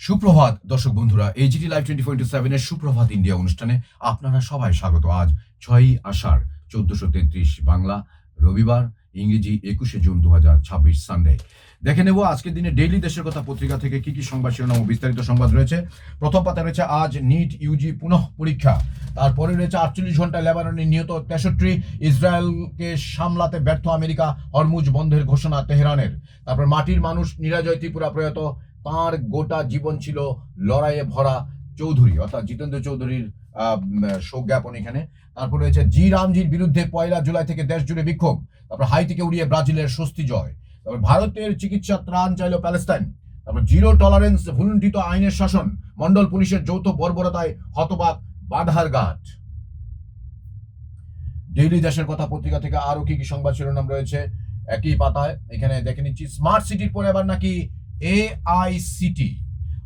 সুপ্রভাত দর্শক বন্ধুরা, এইচটি লাইভ 24/7 এর সুপ্রভাত ইন্ডিয়া অনুষ্ঠানে আপনারা সবাই স্বাগত। আজ 6ই আষাঢ় 1433 বাংলা, রবিবার, ইংরেজি 21শে জুন 2026 সানডে। দেখে নেব আজকের দিনে ডেইলি দেশের কথা পত্রিকা থেকে কি কি সংবাদ শিরোনাম ও বিস্তারিত সংবাদ রয়েছে। প্রথম পাতায় রয়েছে আজ নিট ইউজি পুনঃ পরীক্ষা। তারপরে রয়েছে 48 ঘন্টা লেবাননে নিহত 63, ইসরায়েলকে সামলাতে ব্যর্থ আমেরিকা, হরমুজ বন্ধের ঘোষণা তেহরানের। তারপর মাটির মানুষ নিরাজয় ত্রিপুরা প্রয়াত, তার গোটা জীবন ছিল লড়াইয়ে ভরা। চৌধুরী অর্থাৎ জিতেন্দ্র চৌধুরীর শোক জ্ঞাপন এখানে। তারপর রয়েছে জি রামজির বিরুদ্ধে 1 জুলাই থেকে দেশ জুড়ে বিক্ষোভ। তারপর হাইতিকে উড়িয়ে ব্রাজিলের স্বস্তি জয়। তারপর ভারতের চিকিৎসা ত্রাণ চাইল প্যালেস্তাইন। তারপর জিরো টলারেন্স ভুলুণ্ঠিত আইনের শাসন, মন্ডল পুলিশের যৌথ বর্বরতায় হতবাক বাধারঘাট। ডেইলি দেশের কথা পত্রিকা থেকে আরো কি কি সংবাদ শিরোনাম রয়েছে একই পাতায় এখানে দেখে নিচ্ছি। স্মার্ট সিটির পরে এবার নাকি এআইসিটি,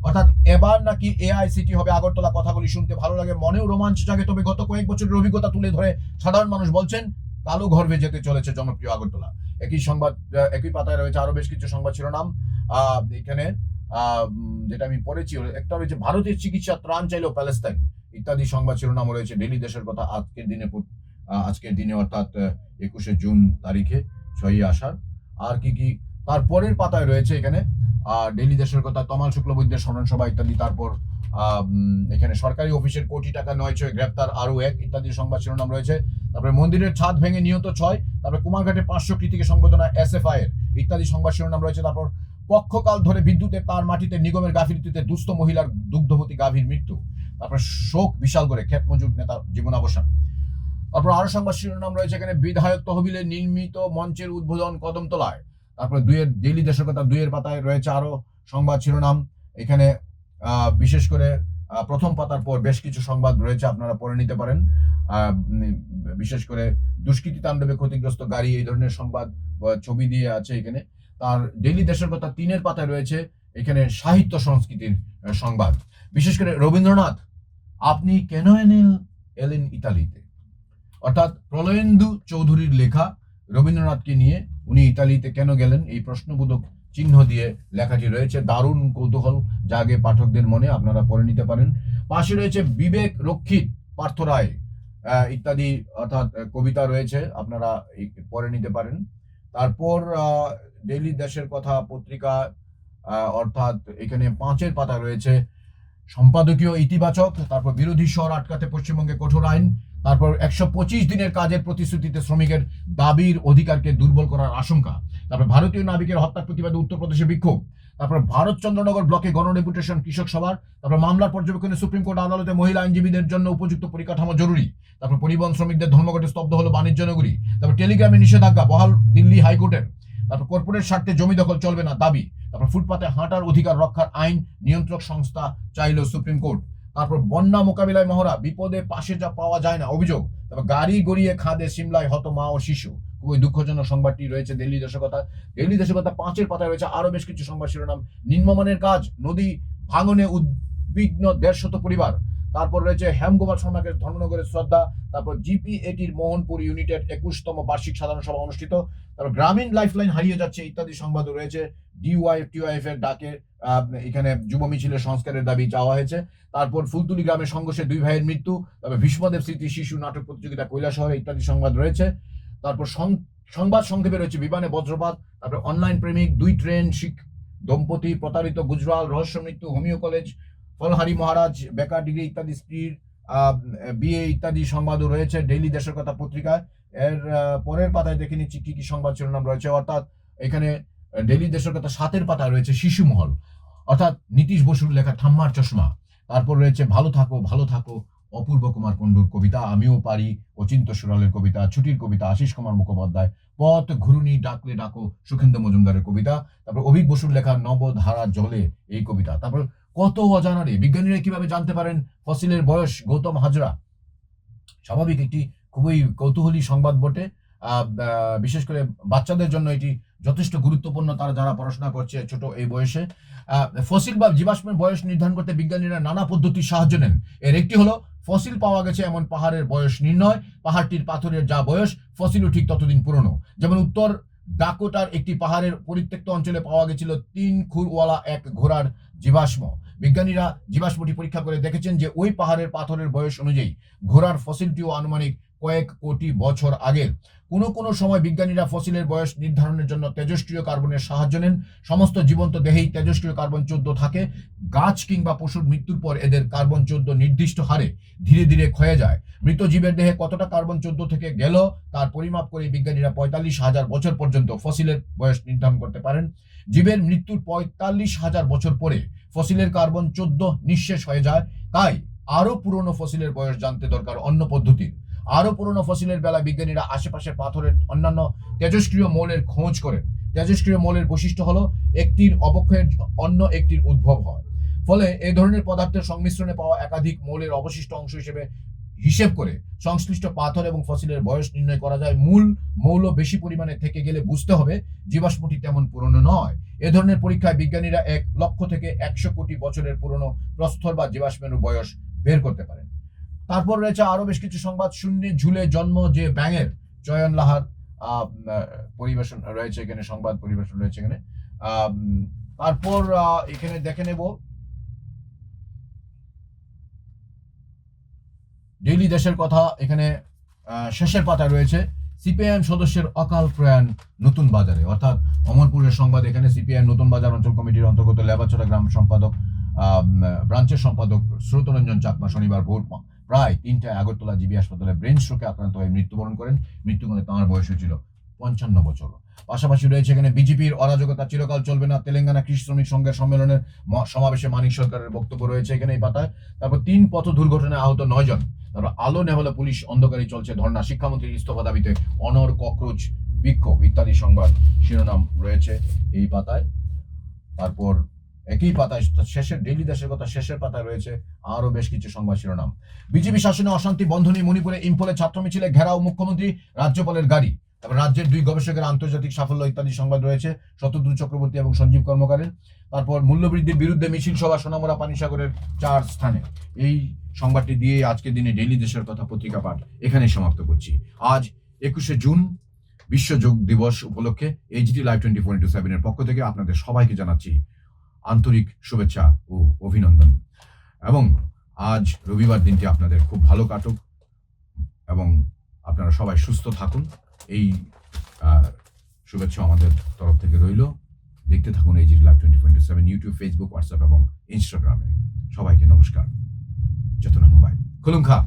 অর্থাৎ এবার নাকি এআইসিটি হবে আগরতলা। কথাগুলি শুনতে ভালো লাগে, মনেও রোমাঞ্চ জাগে, তবে গত কয়েক বছরের অভিজ্ঞতা তুলে ধরে সাধারণ মানুষ বলছেন কালো গর্ভে যেতে চলেছে জনপ্রিয় আগরতলা। একই সংবাদ একই পাতায় রয়েছে আরো বেশ কিছু সংবাদ শিরোনাম। এখানে যেটা আমি পড়েছি একটা রয়েছে ভারতের চিকিৎসা ত্রাণ চাইল প্যালেস্তাইন ইত্যাদি সংবাদ শিরোনাম রয়েছে ডেইলি দেশের কথা আজকের দিনে অর্থাৎ 21শে জুন তারিখে 6ই আষাঢ়। আর কি কি তারপরের পাতায় রয়েছে এখানে ডেইলি দেশের কথা তমাল শুক্লবৈদ্যের স্মরণ সভা ইত্যাদি। তারপর এখানে সরকারি অফিসের কোটি টাকা 9 গ্রেপ্তার আরো এক ইত্যাদি সংবাদ শিরোনাম রয়েছে। তারপরে মন্দিরের ছাদ ভেঙে নিহত 6, তারপরে কুমারঘাটে 500 কৃতীকে সংবর্ধনা এসএফআই এর ইত্যাদি সংবাদ শিরোনাম রয়েছে। তারপর পক্ষকাল ধরে বিদ্যুতের তার মাটিতে নিগমের গাফিলতিতে দুস্থ মহিলার দুগ্ধবতী গাভীর মৃত্যু। তারপর শোক বিশাল করে ক্ষেত মজুর নেতার জীবনাবসান। তারপর আরো সংবাদ শিরোনাম রয়েছে এখানে বিধায়ক তহবিলে নির্মিত মঞ্চের উদ্বোধন কদমতলায়। তারপর ডেইলি দেশের কথা 2 পাতায় রয়েছে আরো সংবাদ শিরোনাম এখানে। বিশেষ করে প্রথম পাতার পর বেশ কিছু সংবাদ রয়েছে, আপনারা পড়ে নিতে পারেন। বিশেষ করে দুষ্কৃতী তাণ্ডবে ক্ষতিগ্রস্ত গাড়ি, এই ধরনের সংবাদ ছবি দিয়ে আছে এখানে। তার ডেইলি দেশের কথা 3 পাতায় রয়েছে এখানে সাহিত্য সংস্কৃতির সংবাদ। বিশেষ করে রবীন্দ্রনাথ আপনি কেন এলেন ইতালিতে, অর্থাৎ প্রলয়েন্দু চৌধুরীর লেখা রবীন্দ্রনাথকে নিয়ে উনি ইতালিতে কেন গেলেন এই প্রশ্নবোধক চিহ্ন দিয়ে লেখাটি রয়েছে। দারুণ কৌতূহল জাগে পাঠকদের মনে, আপনারা পড়ে নিতে পারেন। পাশে রয়েছে বিবেক রক্ষিত পার্থ রায় ইত্যাদি অর্থাৎ কবিতা রয়েছে, আপনারা পড়ে নিতে পারেন। তারপর ডেইলি দেশের কথা পত্রিকা অর্থাৎ এখানে 5 পাতা রয়েছে সম্পাদকীয় ইতিবাচক। তারপর বিরোধী স্বর আটকাতে পশ্চিমবঙ্গে কঠোর আইন। তারপর 125 দিনের কাজের প্রতিশ্রুতিতে শ্রমিকের দাবির অধিকারকে দুর্বল করার আশঙ্কা। তারপর ভারতীয় নাবিকের হত্যার প্রতিবাদে উত্তরপ্রদেশে বিক্ষোভ। তারপর ভারত চন্দ্রনগর ব্লকে গণডেপুটেশন কৃষক সভার। তারপর মামলার পর্যবেক্ষণে সুপ্রিম কোর্ট আদালতে মহিলা আইনজীবীদের জন্য উপযুক্ত পরিকাঠামো জরুরি। তারপর পরিবহন শ্রমিকদের ধর্মঘটে স্তব্ধ হলো বাণিজ্য নগরী। তারপর টেলিগ্রামে নিষেধাজ্ঞা বহাল দিল্লি হাইকোর্টের। তারপর কর্পোরেট স্বার্থে জমি দখল চলবে না দাবি। তারপর ফুটপাতে হাঁটার অধিকার রক্ষার আইন নিয়ন্ত্রক সংস্থা চাইল সুপ্রিম কোর্ট। তারপর বন্যা মোকাবিলায় মহড়া, বিপদে পাশে যা পাওয়া যায় না অভিযোগ। তারপর গাড়ি গড়িয়ে খাদে সিমলায় হত মা ও শিশু। খুবই দুঃখজনক সংবাদটি রয়েছে ডেইলি দেশের কথা। ডেইলি দেশের কথা 5 পাতায় রয়েছে আরো বেশ কিছু সংবাদ শিরোনাম। নিম্নমানের কাজ, নদী ভাঙনে উদ্বিগ্ন 150 পরিবার। তারপর রয়েছে হেমকুমার শর্মাকে ধর্মনগরের শ্রদ্ধা। তারপর জিপিএটির মোহনপুর ইউনিটের 21তম বার্ষিক সাধারণ সভা অনুষ্ঠিত। তারপর গ্রামীণ লাইফলাইন হারিয়ে যাচ্ছে ইত্যাদি সংবাদও রয়েছে। ডিওয়াইএফ এর ডাকে এখানে যুব মিছিলের সংস্কারের দাবি চাওয়া হয়েছে। তারপর ফুলতুলি গ্রামের সংঘর্ষে 2 ভাইয়ের মৃত্যু। তারপর ভীষ্মদেব স্মৃতি শিশু নাটক প্রতিযোগিতা কৈলাসহরে ইত্যাদি সংবাদ রয়েছে। তারপর সংবাদ সংক্ষেপে রয়েছে বিমানে বজ্রপাত। তারপর অনলাইন প্রেমিক 2 ট্রেন শিখ দম্পতি প্রতারিত, গুজরাল রহস্য মৃত্যু, হোমিও কলেজ ফলহারি মহারাজ বেকার ডিগ্রি ইত্যাদি, স্ত্রীর বিয়ে ইত্যাদি সংবাদও রয়েছে ডেইলি দেশের কথা পত্রিকায়। এর পরের পাতায় দেখে নিচ্ছি কি কি সংবাদ শিরোনাম রয়েছে। অর্থাৎ এখানে ডেইলি দেশের কথা 7 পাতায় রয়েছে শিশু মহল, অর্থাৎ নীতিশ বসুর লেখা ঠাম্মার চশমা। তারপর রয়েছে ভালো থাকো ভালো থাকো অপূর্ব কুমার কুণ্ডুর কবিতা, আমিও পারি অচিন্ত সুরালের কবিতা, ছুটির কবিতা আশিস কুমার মুখোপাধ্যায়, পথ ঘুরুনি ডাকলে ডাকো সুখেন্দু মজুমদারের কবিতা। তারপর অভিক বসুর লেখা নবধারা জলে এই কবিতা। তারপর কত অজানারে বিজ্ঞানীরা কিভাবে জানতে পারেন ফসিলের বয়স, গৌতম হাজরা। স্বাভাবিক একটি খুবই কৌতূহলী সংবাদ বটে। বিশেষ করে বাচ্চাদের জন্য এটি যথেষ্ট গুরুত্বপূর্ণ, তারা যারা পড়াশোনা করছে ছোট এই বয়সে। ফসিল বা জীবাশ্মের বয়স নির্ধারণ করতে বিজ্ঞানীরা নানা পদ্ধতির সাহায্য নেন। এর একটি হলো ফসিল পাওয়া গেছে এমন পাহাড়ের বয়স নির্ণয়। পাহাড়টির পাথরের যা বয়স ফসিলও ঠিক ততদিন পুরনো। যেমন উত্তর ডাকোটার একটি পাহাড়ের পরিত্যক্ত অঞ্চলে পাওয়া গেছিল 3 খুরওয়ালা এক ঘোড়ার জীবাশ্ম। বিজ্ঞানীরা জীবাশ্মটি পরীক্ষা করে দেখেছেন যে ওই পাহাড়ের পাথরের বয়স অনুযায়ী ঘোড়ার ফসিলটিও আনুমানিক কয়েক কোটি বছর আগের। কোনো সময় বিজ্ঞানীরা ফসিলের বয়স নির্ধারণের জন্য তেজস্ক্রিয় কার্বনের সাহায্য নেন। সমস্ত জীবন্ত দেহেই তেজস্ক্রিয় কার্বন 14 থাকে। গাছ কিংবা পশুর মৃত্যুর পর এদের কার্বন 14 নির্দিষ্ট হারে ধীরে ধীরে ক্ষয়ে যায়। মৃত জীবের দেহে কতটা কার্বন 14 থেকে গেল তার পরিমাপ করে বিজ্ঞানীরা 45,000 বছর পর্যন্ত ফসিলের বয়স নির্ধারণ করতে পারেন। জীবের মৃত্যুর 45,000 বছর পরে ফসিলের কার্বন 14 নিঃশেষ হয়ে যায়। তাই আরো পুরনো ফসিলের বয়স জানতে দরকার অন্য পদ্ধতির। আরো পুরনো ফসিলের বেলা বিজ্ঞানীরা আশেপাশের পাথরের অন্যান্য তেজস্ক্রিয় মৌলের খোঁজ করেন। তেজস্ক্রিয় মৌলের বৈশিষ্ট্য হলো একটির অবক্ষয়ের অন্য একটির উদ্ভব হয়। ফলে এই ধরনের পদার্থের সংমিশ্রণে পাওয়া একাধিক মৌলের অবশিষ্ট অংশ হিসেবে হিসেব করে সংশ্লিষ্ট পাথর এবং ফসিলের বয়স নির্ণয় করা যায়। মূল মৌল বেশি পরিমাণে থেকে গেলে বুঝতে হবে জীবাশ্মটি তেমন পুরনো নয়। এ ধরনের পরীক্ষায় বিজ্ঞানীরা 1 লক্ষ থেকে 100 কোটি বছরের পুরনো প্রস্তর বা জীবাশ্মের বয়স বের করতে পারেন। তারপর রয়েছে আরো বেশ কিছু সংবাদ। শূন্যে ঝুলে জন্ম যে ব্যাঙের, চয়ন লাহার পরিবেশন রয়েছে এখানে, সংবাদ পরিবেশন রয়েছে এখানে। তারপর এখানে দেখে নেব ডেইলি দেশের কথা। এখানে শেষের পাতা রয়েছে সিপিআইএম সদস্যের অকাল প্রয়াণ নতুন বাজারে, অর্থাৎ অমরপুরের সংবাদ। এখানে সিপিআইএম নতুন বাজার অঞ্চল কমিটির অন্তর্গত লেবাছড়া গ্রাম সম্পাদক ব্রাঞ্চের সম্পাদক স্রোতরঞ্জন চাকমা শনিবার ভোর প্রায় 3টায় আগরতলা জিবি হাসপাতালে ব্রেন স্ট্রোকে আক্রান্ত হয়ে মৃত্যুবরণ করেন। মৃত্যুকালে তাঁর বয়স ছিল 55 বছর। পাশাপাশি রয়েছে এখানে বিজেপির অরাজকতা চিরকাল চলবে না, তেলেঙ্গানা কৃষি শ্রমিক সংঘের সম্মেলনের সমাবেশে মানিক সরকারের বক্তব্য রয়েছে এখানে এই পাতায়। তারপর 3 পথ দুর্ঘটনায় আহত 9 জন। তারপর আলো নেভালে পুলিশ, অন্ধকারে চলছে ধর্ণা, শিক্ষামন্ত্রীর ইস্তফা দাবিতে অনর ককরোচ বিক্ষোভ ইত্যাদি সংবাদ শিরোনাম রয়েছে এই পাতায়। তারপর একই পাতায় শেষের ডেইলি দেশের কথা শেষের পাতায় রয়েছে আরো বেশ কিছু সংবাদ শিরোনাম। বিজেপি শাসনে অশান্তি বন্ধনী, মণিপুরে ইম্ফলে ছাত্র মিছিলে ঘেরাও মুখ্যমন্ত্রী, রাজ্যপালের গাড়ি। তারপর রাজ্যের 2 গবেষকের আন্তর্জাতিক সাফল্য ইত্যাদি সংবাদ রয়েছে শতদ্রু চক্রবর্তী এবং সঞ্জীব কর্মকারের। তারপর মূল্যবৃদ্ধির বিরুদ্ধে মিছিল সভা সোনামুড়া পানিসাগরের 4 স্থানে। এই সংবাদটি দিয়ে আজকের দিনে ডেইলি দেশের কথা পত্রিকা পাঠ এখানে সমাপ্ত করছি। আজ 21শে জুন বিশ্ব যোগ দিবস উপলক্ষে এইচডি লাইভ 24/7 এর পক্ষ থেকে আপনাদের সবাইকে জানাচ্ছি আন্তরিক শুভেচ্ছা ও অভিনন্দন। এবং আজ রবিবার দিনটি আপনাদের খুব ভালো কাটুক এবং আপনারা সবাই সুস্থ থাকুন, এই শুভেচ্ছা আমাদের তরফ থেকে রইল। দেখতে থাকুন HD live 24/7 YouTube, Facebook, WhatsApp এবং ইনস্টাগ্রামে। সবাইকে নমস্কার। যতন হাম্বাই খুলুম খা।